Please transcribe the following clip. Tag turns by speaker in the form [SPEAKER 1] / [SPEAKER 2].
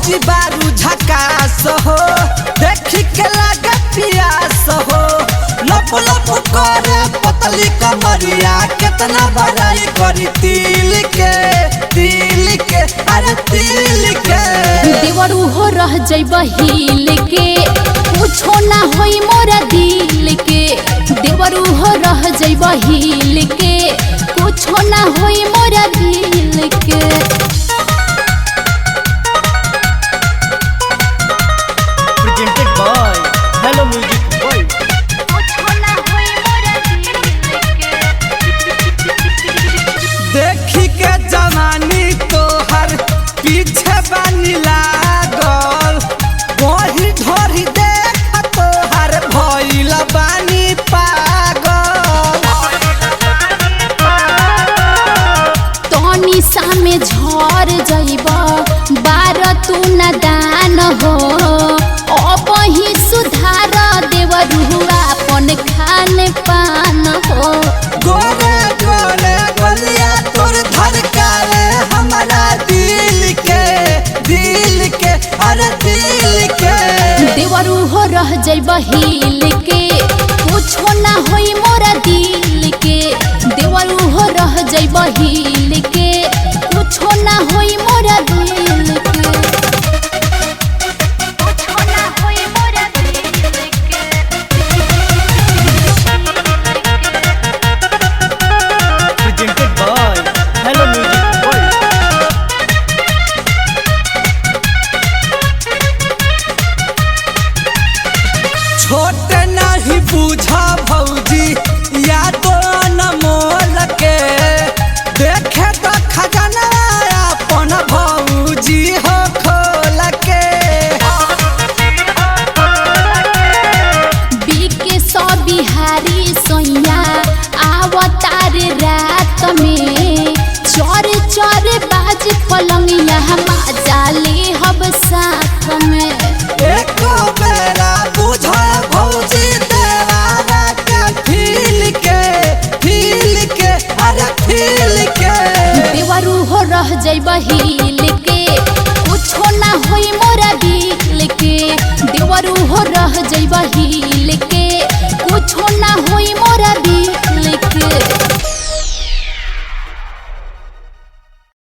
[SPEAKER 1] भौजी बारू झकास हो देखी के लागे पियास हो लप लप करे पतली कमरिया कितना बड़ाई करी तिल के अरे तिल के
[SPEAKER 2] देवरू हो रह जइब हिल के कुछो ना होई मोरा दिल के देवरू हो रह जइब हिल के कुछो ना होई मोरा दिल के
[SPEAKER 3] presented by Hello Music World।
[SPEAKER 1] देखी के जवानी तोहर पीछे बानी लागल वही ढोरी देख तोहर भइल बानी पागल
[SPEAKER 2] तनी सामे झर जइब बार तू न दान हो अब ही सुधार देवरू अपन खान पान हो
[SPEAKER 1] गोरे गोरे गलिया तोर धड़कावे हमारा दिल के अरे दिल के
[SPEAKER 2] देवरू हो रह जइब हिल के कुछो ना होई मोरा दिल के देवरू हो रह जइब हिल के कुछो ना होई मोरा दिल के
[SPEAKER 3] presented by Hello Music World।
[SPEAKER 1] छोटे नहीं बूझा भौजी या तो अनमोल के देखे तो खजाना अपन भौजी हो खोल के
[SPEAKER 2] बीके सौ बिहारी सोइया आवतार रात में चोर चोर बाज पलंगिया जाले हब साथ में
[SPEAKER 1] एक बेरा बुझा भौजी देवारा के फील के अरे फील के
[SPEAKER 2] देवरू हो रह जइब हिल के कुछो ना होई मोरा दिल के देवरू हो रह जइब हिल के